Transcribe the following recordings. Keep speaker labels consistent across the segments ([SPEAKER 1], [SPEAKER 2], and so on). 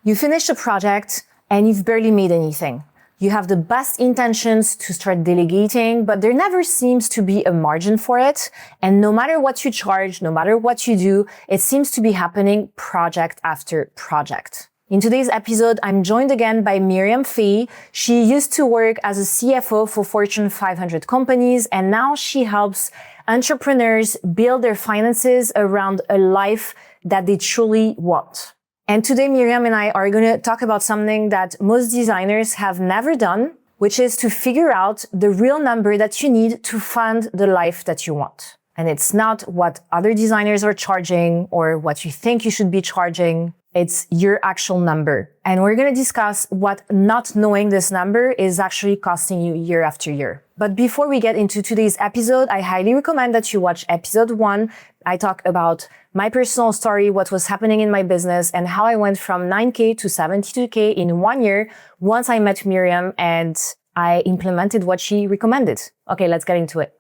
[SPEAKER 1] You finish a project and you've barely made anything. You have the best intentions to start delegating, but there never seems to be a margin for it. And no matter what you charge, no matter what you do, it seems to be happening project after project. In today's episode, I'm joined again by Miriam Faye. She used to work as a CFO for Fortune 500 companies, and now she helps entrepreneurs build their finances around a life that they truly want. And today, Miriam and I are going to talk about something that most designers have never done, which is to figure out the real number that you need to fund the life that you want. And it's not what other designers are charging or what you think you should be charging. It's your actual number. And we're going to discuss what not knowing this number is actually costing you year after year. But before we get into today's episode, I highly recommend that you watch episode 1. I talk about my personal story, what was happening in my business, and how I went from 9K to 72K in 1 year once I met Miriam and I implemented what she recommended. Okay, let's get into it.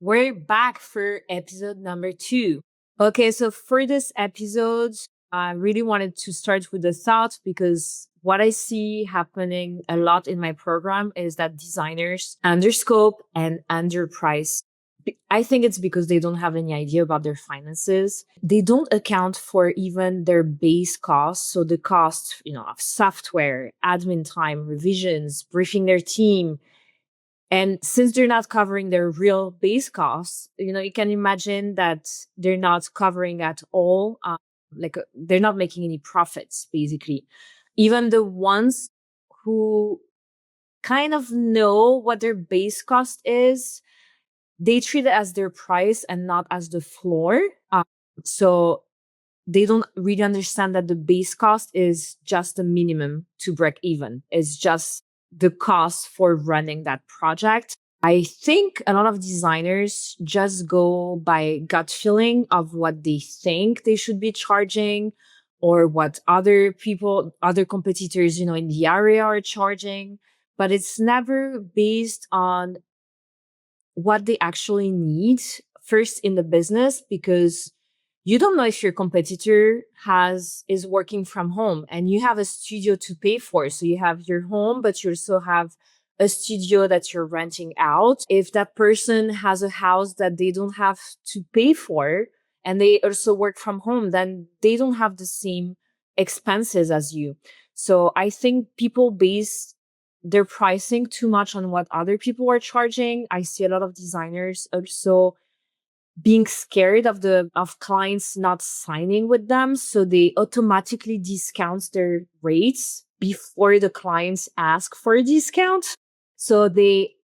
[SPEAKER 1] We're back for episode number 2. Okay, so for this episode, I really wanted to start with a thought because what I see happening a lot in my program is that designers underscope and underprice. I think it's because they don't have any idea about their finances. They don't account for even their base costs. So the cost, of software, admin time, revisions, briefing their team. And since they're not covering their real base costs, you can imagine that they're not covering at all. They're not making any profits, basically. Even the ones who kind of know what their base cost is, they treat it as their price and not as the floor. So they don't really understand that the base cost is just the minimum to break even. It's just the cost for running that project. I think a lot of designers just go by gut feeling of what they think they should be charging or what other competitors, in the area are charging, but it's never based on what they actually need first in the business, because you don't know if your competitor is working from home and you have a studio to pay for. So you have your home, but you also have a studio that you're renting out. If that person has a house that they don't have to pay for and they also work from home, then they don't have the same expenses as you. So I think people base their pricing too much on what other people are charging. I see a lot of designers also being scared of clients not signing with them. So they automatically discount their rates before the clients ask for a discount. So they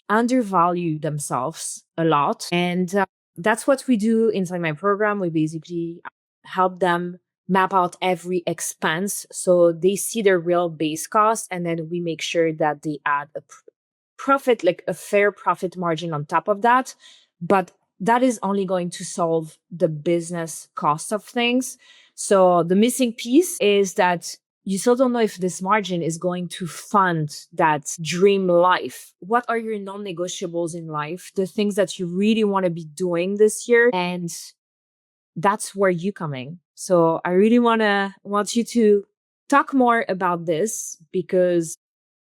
[SPEAKER 1] undervalue themselves a lot. And that's what we do inside my program. We basically help them map out every expense so they see their real base cost. And then we make sure that they add a profit, like a fair profit margin on top of that. But that is only going to solve the business cost of things. So the missing piece is that you still don't know if this margin is going to fund that dream life. What are your non-negotiables in life? The things that you really want to be doing this year. And that's where you come in. So I really want you to talk more about this, because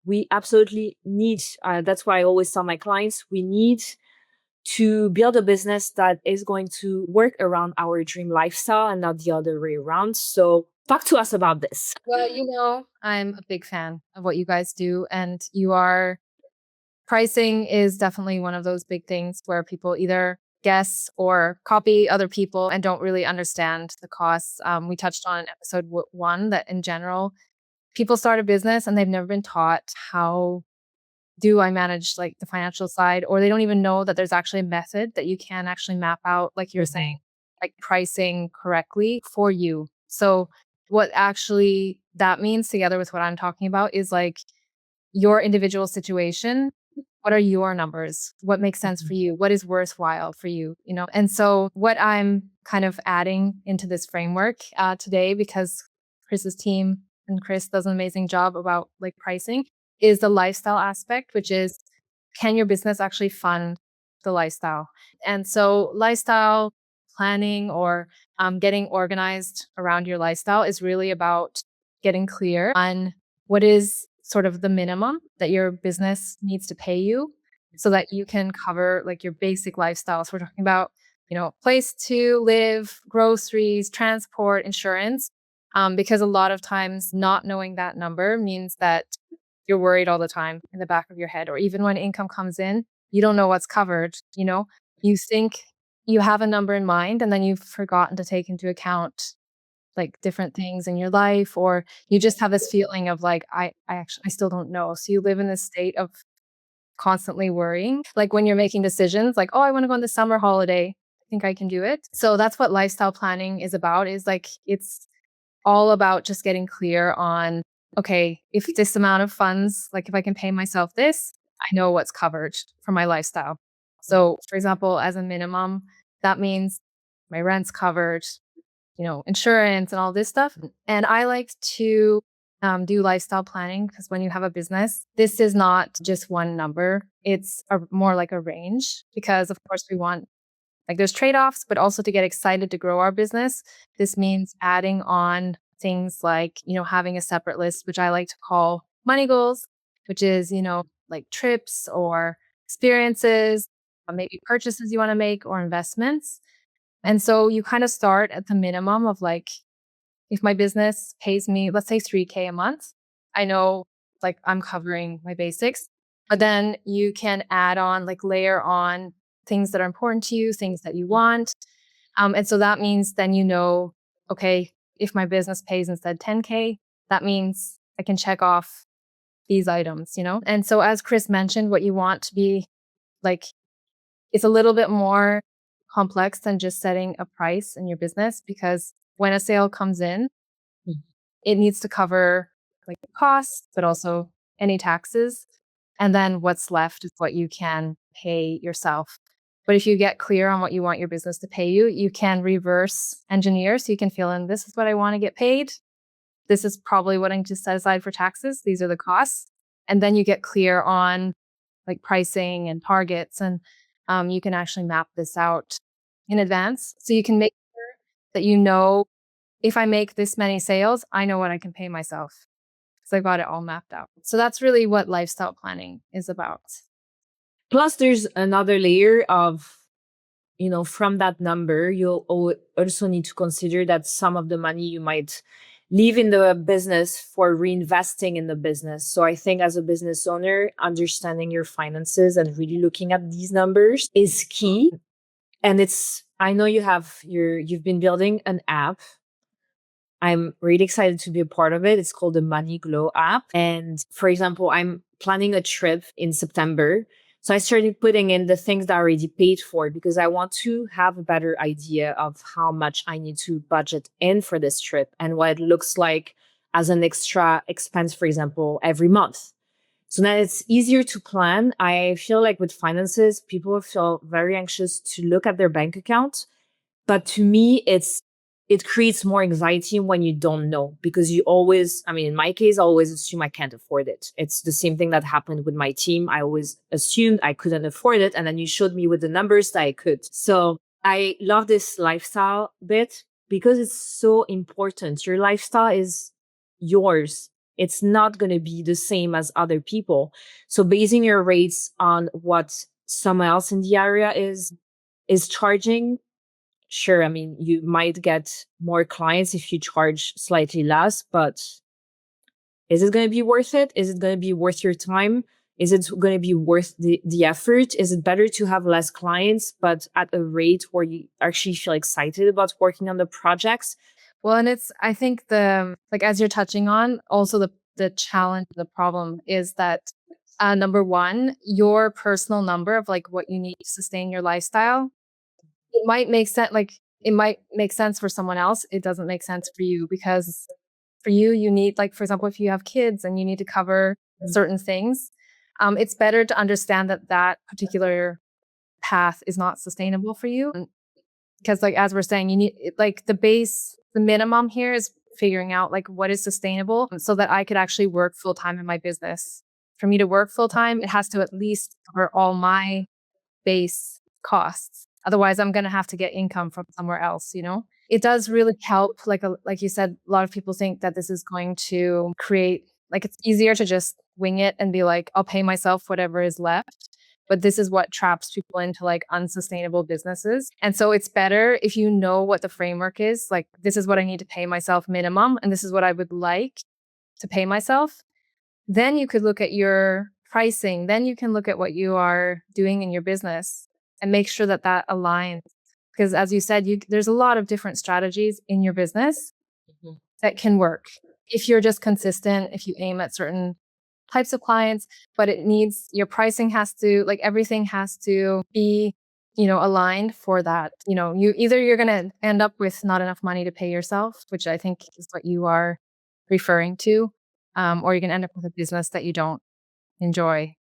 [SPEAKER 1] we absolutely need, that's why I always tell my clients, we need to build a business that is going to work around our dream lifestyle and not the other way around. So talk to us about this.
[SPEAKER 2] Well, I'm a big fan of what you guys do, and pricing is definitely one of those big things where people either guess or copy other people and don't really understand the costs. We touched on in episode 1 that in general, people start a business and they've never been taught how do I manage like the financial side, or they don't even know that there's actually a method that you can actually map out, like you're saying, like pricing correctly for you. So what actually that means, together with what I'm talking about, is like your individual situation. What are your numbers? What makes sense for you? What is worthwhile for you? And so what I'm kind of adding into this framework today, because Kris's team and Kris does an amazing job about like pricing, is the lifestyle aspect, which is can your business actually fund the lifestyle? And so lifestyle planning or getting organized around your lifestyle is really about getting clear on what is sort of the minimum that your business needs to pay you so that you can cover like your basic lifestyle. So we're talking about, place to live, groceries, transport, insurance. Because a lot of times not knowing that number means that you're worried all the time in the back of your head, or even when income comes in, you don't know what's covered. You think you have a number in mind and then you've forgotten to take into account like different things in your life, or you just have this feeling of like, I still don't know. So you live in this state of constantly worrying. Like when you're making decisions, like, oh, I want to go on the summer holiday. I think I can do it. So that's what lifestyle planning is about, is like, it's all about just getting clear on, okay, if this amount of funds, like if I can pay myself this, I know what's covered for my lifestyle. So, for example, as a minimum, that means my rent's covered, insurance and all this stuff. And I like to do lifestyle planning because when you have a business, this is not just one number. It's more like a range because, of course, we want like there's trade-offs, but also to get excited to grow our business. This means adding on things like, having a separate list, which I like to call money goals, which is, like trips or experiences, or maybe purchases you want to make or investments. And so you kind of start at the minimum of like, if my business pays me, let's say 3K a month, I know like I'm covering my basics. But then you can add on, like layer on things that are important to you, things that you want. And so that means then okay, if my business pays instead 10K, that means I can check off these items. And so as Kris mentioned, what you want to be like, it's a little bit more complex than just setting a price in your business, because when a sale comes in, it needs to cover like the costs, but also any taxes. And then what's left is what you can pay yourself. But if you get clear on what you want your business to pay you, you can reverse engineer. So you can fill in, this is what I want to get paid. This is probably what I need to set aside for taxes. These are the costs. And then you get clear on like pricing and targets. And you can actually map this out in advance. So you can make sure that if I make this many sales, I know what I can pay myself because I got it all mapped out. So that's really what lifestyle planning is about.
[SPEAKER 1] Plus, there's another layer of, from that number, you'll also need to consider that some of the money you might leave in the business for reinvesting in the business. So I think as a business owner, understanding your finances and really looking at these numbers is key. And I know you've been building an app. I'm really excited to be a part of it. It's called the Money Glow app. And for example, I'm planning a trip in September. So I started putting in the things that I already paid for because I want to have a better idea of how much I need to budget in for this trip and what it looks like as an extra expense, for example, every month. So now it's easier to plan. I feel like with finances, people feel very anxious to look at their bank account. But to me, it creates more anxiety when you don't know, because you always, I mean, in my case, I always assume I can't afford it. It's the same thing that happened with my team. I always assumed I couldn't afford it. And then you showed me with the numbers that I could. So I love this lifestyle bit because it's so important. Your lifestyle is yours. It's not going to be the same as other people. So basing your rates on what someone else in the area is charging, sure, I mean, you might get more clients if you charge slightly less, but is it going to be worth it? Is it going to be worth your time? Is it going to be worth the effort? Is it better to have less clients, but at a rate where you actually feel excited about working on the projects?
[SPEAKER 2] Well, and I think like as you're touching on, also the challenge, the problem is that number one, your personal number of like what you need to sustain your lifestyle, it might make sense. Like it might make sense for someone else. It doesn't make sense for you because for you, you need, like, for example, if you have kids and you need to cover certain things, it's better to understand that that particular path is not sustainable for you. Because like, as we're saying, you need like the minimum here is figuring out like what is sustainable so that I could actually work full time in my business for me to work full time, it has to at least cover all my base costs. Otherwise, I'm going to have to get income from somewhere else, you know? It does really help. Like you said, a lot of people think that this is going to create, like, it's easier to just wing it and be like, I'll pay myself whatever is left. But this is what traps people into like unsustainable businesses. And so it's better if you know what the framework is. Like, this is what I need to pay myself minimum, and this is what I would like to pay myself. Then you could look at your pricing. Then you can look at what you are doing in your business and make sure that that aligns. Because as you said, there's a lot of different strategies in your business that can work. If you're just consistent, if you aim at certain types of clients, but it needs, your pricing has to, like, everything has to be, aligned for that. You're going to end up with not enough money to pay yourself, which I think is what you are referring to. Or you're going to end up with a business that you don't enjoy,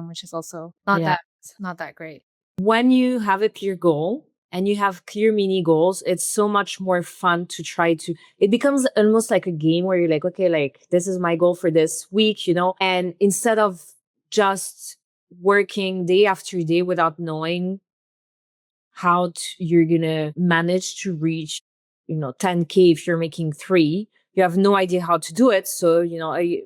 [SPEAKER 2] which is also not that great.
[SPEAKER 1] When you have a clear goal and you have clear mini goals, it's so much more fun to try to, it becomes almost like a game where you're like, okay, like this is my goal for this week, and instead of just working day after day without knowing how you're going to manage to reach, 10K if you're making 3, you have no idea how to do it. So,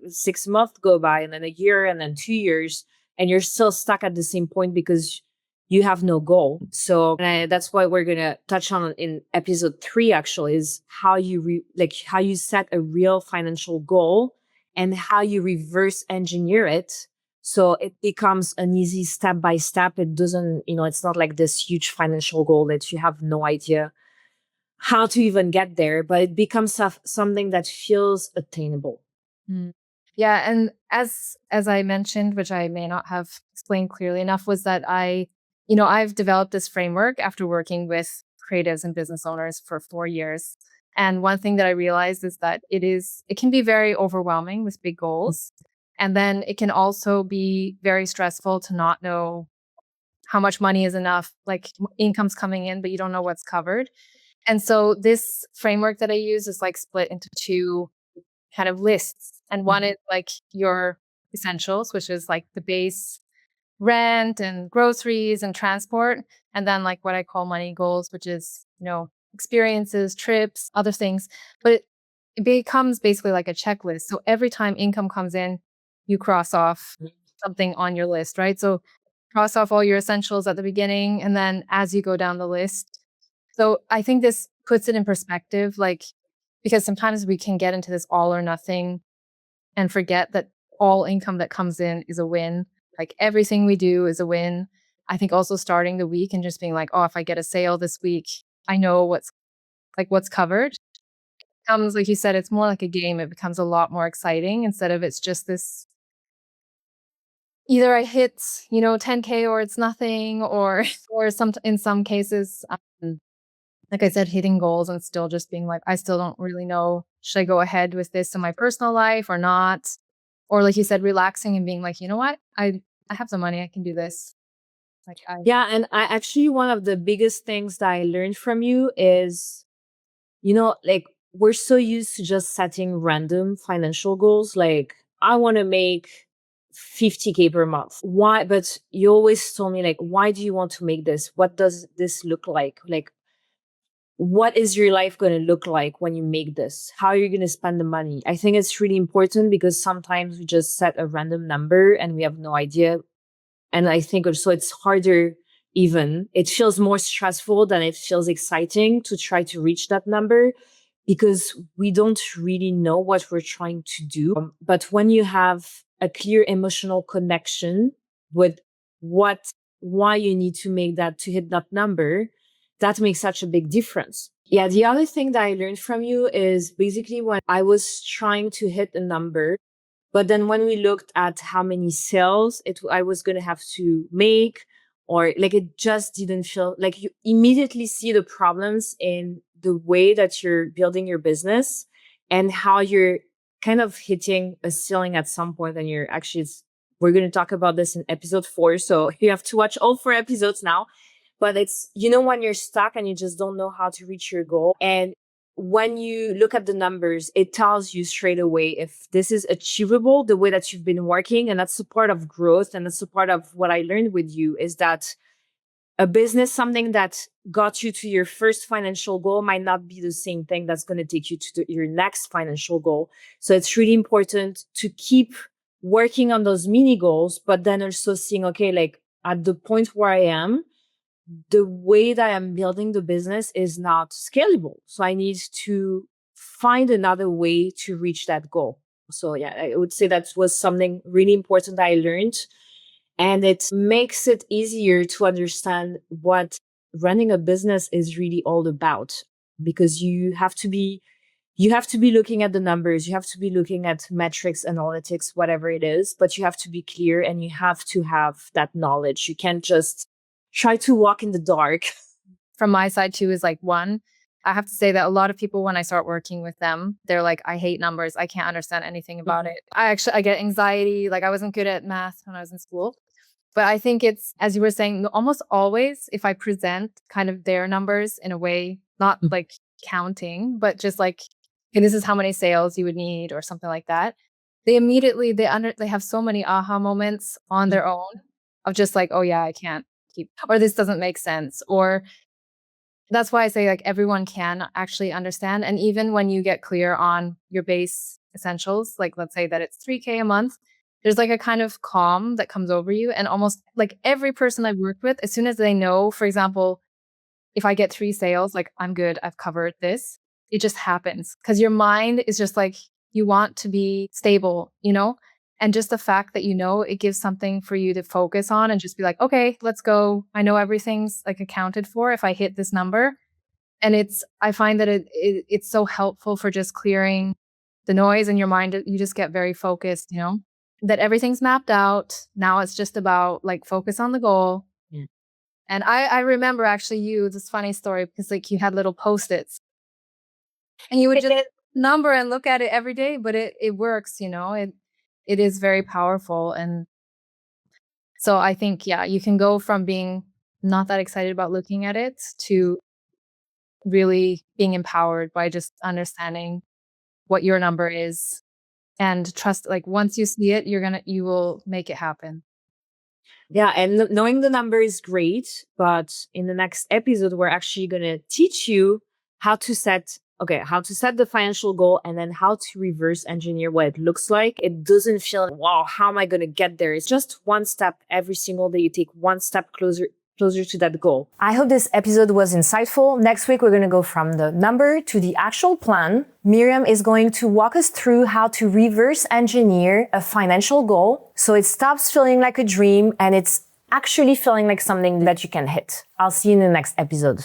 [SPEAKER 1] 6 months go by and then a year and then 2 years, and you're still stuck at the same point because you have no goal. So that's what we're going to touch on in episode 3, actually, is how you how you set a real financial goal and how you reverse engineer it. So it becomes an easy step by step. It doesn't, it's not like this huge financial goal that you have no idea how to even get there, but it becomes something that feels attainable.
[SPEAKER 2] Mm. Yeah, and as I mentioned, which I may not have explained clearly enough, was that I've developed this framework after working with creatives and business owners for 4 years. And one thing that I realized is that it can be very overwhelming with big goals. And then it can also be very stressful to not know how much money is enough, like income's coming in, but you don't know what's covered. And so this framework that I use is like split into 2 kind of lists. And one is like your essentials, which is like the base rent and groceries and transport. And then like what I call money goals, which is, experiences, trips, other things. But it becomes basically like a checklist. So every time income comes in, you cross off something on your list, right? So cross off all your essentials at the beginning. And then as you go down the list. So I think this puts it in perspective, like, because sometimes we can get into this all or nothing and forget that all income that comes in is a win. Like everything we do is a win. I think also starting the week and just being like, oh, if I get a sale this week, I know what's covered. It becomes, like you said, it's more like a game. It becomes a lot more exciting instead of it's just this, either I hit, 10K or it's nothing, or in some cases, like I said, hitting goals and still just being like, I still don't really know, should I go ahead with this in my personal life or not? Or like you said, relaxing and being like, you know what? I have the money, I can do this.
[SPEAKER 1] Yeah. And I actually, one of the biggest things that I learned from you is, like we're so used to just setting random financial goals. Like I want to make 50K per month. Why? But you always told me, like, why do you want to make this? What does this look like? Like, what is your life going to look like when you make this? How are you going to spend the money? I think it's really important because sometimes we just set a random number and we have no idea. And I think also it's harder, even. It feels more stressful than it feels exciting to try to reach that number because we don't really know what we're trying to do. But when you have a clear emotional connection with why you need to make that to hit that number, that makes such a big difference. Yeah. The other thing that I learned from you is basically when I was trying to hit a number, but then when we looked at how many sales I was going to have to make, or like it just didn't feel like you immediately see the problems in the way that you're building your business and how you're kind of hitting a ceiling at some point. And you're actually, we're going to talk about this in episode 4. So you have to watch all 4 episodes now. But it's, when you're stuck and you just don't know how to reach your goal. And when you look at the numbers, it tells you straight away if this is achievable the way that you've been working. And that's a part of growth. And that's a part of what I learned with you is that a business, something that got you to your first financial goal might not be the same thing that's going to take you to your next financial goal. So it's really important to keep working on those mini goals, but then also seeing, okay, like at the point where I am, the way that I'm building the business is not scalable. So I need to find another way to reach that goal. So yeah, I would say that was something really important that I learned. And it makes it easier to understand what running a business is really all about, because you have to be looking at the numbers, you have to be looking at metrics, analytics, whatever it is, but you have to be clear and you have to have that knowledge. You can't just try to walk in the dark.
[SPEAKER 2] From my side too is like, one, I have to say that a lot of people, when I start working with them, they're like, I hate numbers. I can't understand anything about it. I get anxiety. Like I wasn't good at math when I was in school. But I think it's, as you were saying, almost always if I present kind of their numbers in a way, not like counting, but just like, okay, this is how many sales you would need or something like that. They immediately, they have so many aha moments on their own of just like, oh yeah, I can't keep, or this doesn't make sense. Or that's why I say like everyone can actually understand. And even when you get clear on your base essentials, like let's say that it's 3K a month, there's like a kind of calm that comes over you. And almost like every person I've worked with, as soon as they know, for example, if I get 3 sales, like I'm good, I've covered this. It just happens because your mind is just like, you want to be stable, you know? And just the fact that you know, it gives something for you to focus on and just be like, okay, let's go. I know everything's like accounted for if I hit this number. And I find that it's so helpful for just clearing the noise in your mind. You just get very focused, you know, that everything's mapped out. Now it's just about like focus on the goal.
[SPEAKER 1] Yeah.
[SPEAKER 2] And I remember actually this funny story because like you had little post-its and you would just number and look at it every day, but it works, you know, it is very powerful. And so I think, yeah, you can go from being not that excited about looking at it to really being empowered by just understanding what your number is and trust, like once you see it, you will make it happen.
[SPEAKER 1] Yeah, and knowing the number is great, but in the next episode, we're actually going to teach you how to set, how to set the financial goal and then how to reverse engineer what it looks like. It doesn't feel like, wow, how am I going to get there? It's just one step every single day. You take one step closer to that goal. I hope this episode was insightful. Next week, we're going to go from the number to the actual plan. Miriam is going to walk us through how to reverse engineer a financial goal so it stops feeling like a dream and it's actually feeling like something that you can hit. I'll see you in the next episode.